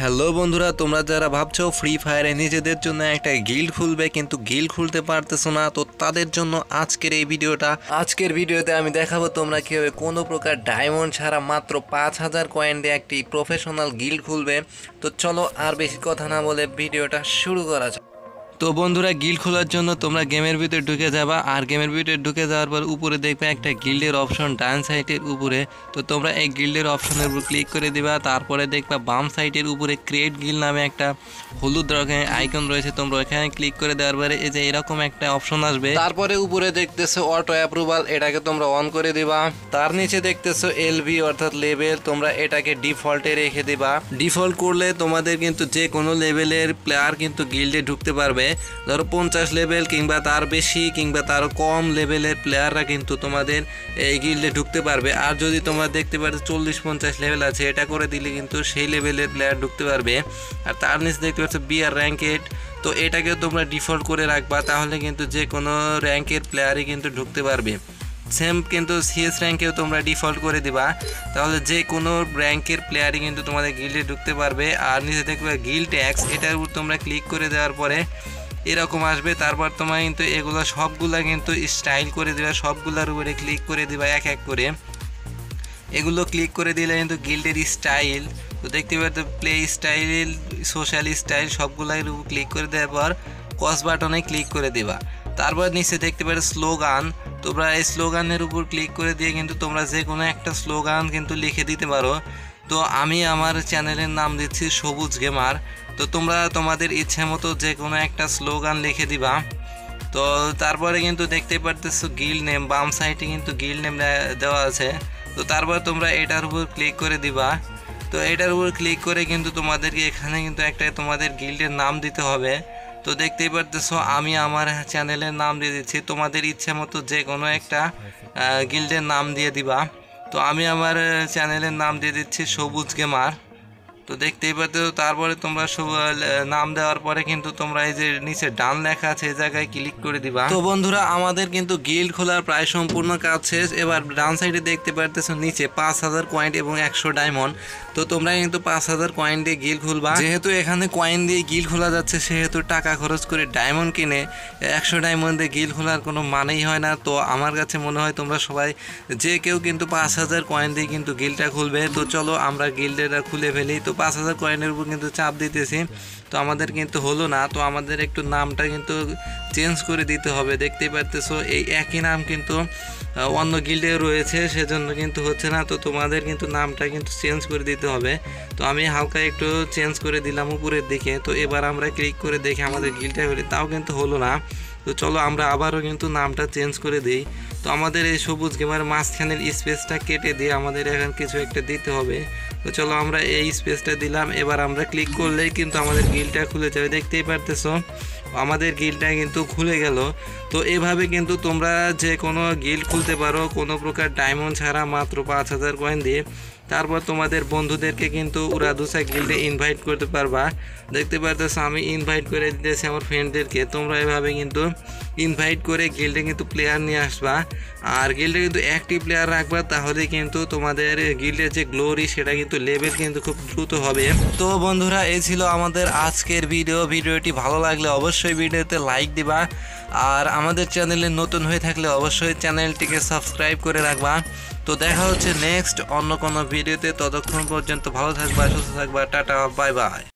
Hello বন্ধুরা, তোমরা যারা ভাবছো ফ্রি ফায়ারে নিজেদের জন্য একটা গিল্ড খুলবে কিন্তু গিল্ড খুলতে পারতেছো না, তো তাদের জন্য আজকের ভিডিওতে আমি দেখাবো তোমরা কীভাবে কোনো প্রকার ডায়মন্ড ছাড়া মাত্র 5000 কয়েন দিয়ে একটি প্রফেশনাল গিল্ড খুলবে। তো চলো আর বেশি কথা না বলে ভিডিওটা শুরু করা যাক। তো বন্ধুরা, গিল্ড খোলার জন্য তোমরা গেমের ভিতরে ঢুকে যাবা, আর গেমের ভিতরে ঢুকে যাওয়ার পর উপরে দেখবে একটা গিল্ডের অপশন ডান সাইডের উপরে। তো তোমরা এই গিল্ডের অপশনের উপর ক্লিক করে দিবা, তারপরে দেখবা বাম সাইডের উপরে ক্রিয়েট গিল্ড নামে একটা হলুদ রঙের আইকন রয়েছে। তোমরা এখানে ক্লিক করে দেওয়ার পরে এই যে এরকম একটা অপশন আসবে, তারপরে উপরে দেখতেছো অটো অ্যাপ্রুভাল, এটাকে তোমরা অন করে দিবা। তার নিচে দেখতেছো এলভি অর্থাৎ লেভেল, তোমরা এটাকে ডিফল্টে রেখে দিবা। ডিফল্ট করলে তোমাদের কিন্তু যে কোনো লেভেলের প্লেয়ার কিন্তু গিল্ডে ঢুকতে পারবে। ধরো 50 লেভেল কিংবা তার বেশি কিংবা তারও কম লেভেলের প্লেয়াররা কিন্তু তোমাদের এই গিল্ডে ঢুকতে পারবে। আর যদি তোমরা দেখতে পারো 40-50 লেভেল আছে, এটা করে দিলে কিন্তু সেই লেভেলের প্লেয়ার ঢুকতে পারবে। আর তার নিচে দেখতে পাচ্ছ বিআর র্যাঙ্কেড, তো এটাকেও তোমরা ডিফল্ট করে রাখবা, তাহলে কিন্তু যে কোনো র্যাঙ্কের প্লেয়ারই কিন্তু ঢুকতে পারবে। সেম কিন্তু সিএস র্যাঙ্কেও তোমরা ডিফল্ট করে দিবা, তাহলে যে কোনো র্যাঙ্কের প্লেয়ারই কিন্তু তোমাদের গিল্ডে ঢুকতে পারবে। আর নিচে দেখবে গিল্ড ট্যাক্স, এটার উপর তোমরা ক্লিক করে দেওয়ার পরে এরকম আসবে। তারপর তোমরা কিন্তু এগুলো সবগুলা কিন্তু স্টাইল করে দিবা, সবগুলোর উপরে ক্লিক করে দিবা এক এক করে। এগুলো ক্লিক করে দিলে কিন্তু গিল্ডের স্টাইল, তো দেখতে পাচ্ছ প্লে স্টাইল, সোশ্যাল স্টাইল, সবগুলোর উপর ক্লিক করে দেওয়ার পর কস বাটনে ক্লিক করে দিবা। তারপর নিচে দেখতে পাচ্ছ স্লোগান, তোমরা এই স্লোগানের উপর ক্লিক করে দিয়ে কিন্তু তোমরা যে কোনো একটা স্লোগান কিন্তু লিখে দিতে পারো। তো আমি আমার চ্যানেলের নাম দিচ্ছি সবুজ গেমার, তো তোমরা তোমাদের ইচ্ছে মতো যে কোনো একটা স্লোগান লিখে দিবা। তো তারপরে কিন্তু দেখতে পারতেছো গিল্ড নেম, বাম সাইডে কিন্তু গিল্ড নেম দেওয়া আছে। তো তারপর তোমরা এটার উপর ক্লিক করে দিবা। তো এটার উপর ক্লিক করে কিন্তু তোমাদেরকে এখানে কিন্তু একটা তোমাদের গিল্ডের নাম দিতে হবে। তো দেখতেই পারতেছো আমি আমার চ্যানেলের নাম দিয়ে দিচ্ছি, তোমাদের ইচ্ছে মতো যে কোনো একটা গিল্ডের নাম দিয়ে দিবা। তো আমি আমার চ্যানেলের নাম দিয়ে দিচ্ছি সবুজ গেমার। তো দেখতেই পাচ্ছ, তারপরে তোমরা নাম দেওয়ার পরে কিন্তু তোমরা এই যে নিচে ডান লেখা আছে এই জায়গায় ক্লিক করে দিবা। তো বন্ধুরা, আমাদের কিন্তু গিল্ড খোলার প্রায় সম্পূর্ণ কাজ শেষ। এবার ডান সাইডে দেখতে পারতেছো নিচে 5000 কয়েন এবং 100 ডায়মন্ড। তো তোমরা কিন্তু 5000 কয়েন দিয়ে গিল্ড খুলবা। যেহেতু এখানে কয়েন দিয়ে গিল্ড খোলা যাচ্ছে, সেহেতু টাকা খরচ করে ডায়মন্ড কিনে 100 ডায়মন্ড দিয়ে গিল্ড খোলার কোনো মানেই হয় না। তো আমার কাছে মনে হয় তোমরা সবাই যে কেউ কিন্তু 5000 কয়েন দিয়ে কিন্তু গিল্ডটা খুলবে। তো চলো আমরা গিল্ডটা খুলে ফেলি। তো 5000 কয়েনের উপর কিন্তু চাপ দিতেছি, তো আমাদের কিন্তু হলো না। তো আমাদের একটু নামটা কিন্তু চেঞ্জ করে দিতে হবে। দেখতেই পারতেছো এই একই নাম কিন্তু অন্য গিল্ডে রয়েছে, সেজন্য কিন্তু হচ্ছে না। তো তোমাদের কিন্তু নামটা কিন্তু চেঞ্জ করে দিতে হবে। তো আমি হালকা একটু চেঞ্জ করে দিলাম উপরের দিকে। তো এবার আমরা ক্লিক করে দেখি আমাদের গিল্ডটা হলে, তাও কিন্তু হলো না। তো চলো আমরা আবারও কিন্তু নামটা চেঞ্জ করে দিই। তো আমাদের এই সবুজ গেমার মাঝখানের স্পেসটা কেটে দিয়ে আমাদের এখন কিছু একটা দিতে হবে। তো চলো আমরা এই স্পেসটা দিলাম। এবার আমরা ক্লিক করলেই কিন্তু আমাদের গিল্ডটা খুলে যাবে। দেখতেই পারতেছো আমাদের গিল্ডটা কিন্তু খুলে গেল। তো এভাবে কিন্তু তোমরা যে কোনো গিল্ড খুলতে পারো কোনো প্রকার ডায়মন্ড ছাড়া মাত্র 5000 কয়েন দিয়ে। তারপর তোমাদের বন্ধুদেরকে কিন্তু উড়াদুসা গিল্ডে ইনভাইট করতে পারবা। দেখতে পারতেছো আমি ইনভাইট করে দিতেছি আমার ফ্রেন্ডদেরকে। তোমরা এভাবে কিন্তু ইনভাইট করে গিল্ডে কিন্তু প্লেয়ার নিয়ে আসবা, আর গিল্ডে কিন্তু অ্যাক্টিভ প্লেয়ার রাখবা, তাহলে কিন্তু তোমাদের গিল্ডের যে গ্লোরি সেটা কিন্তু লেভেল কিন্তু খুব দ্রুত হবে। তো বন্ধুরা, এই ছিল আমাদের আজকের ভিডিওটি ভালো লাগলে অবশ্যই ভিডিওতে লাইক দিবা, আর আমাদের চ্যানেলে নতুন হয়ে থাকলে অবশ্যই চ্যানেলটিকে সাবস্ক্রাইব করে রাখবা। তো দেখা হচ্ছে নেক্সট অন্য কোনো ভিডিওতে। ততক্ষণ পর্যন্ত ভালো থাকবা, সুস্থ থাকবা, টাটা, বাই বাই।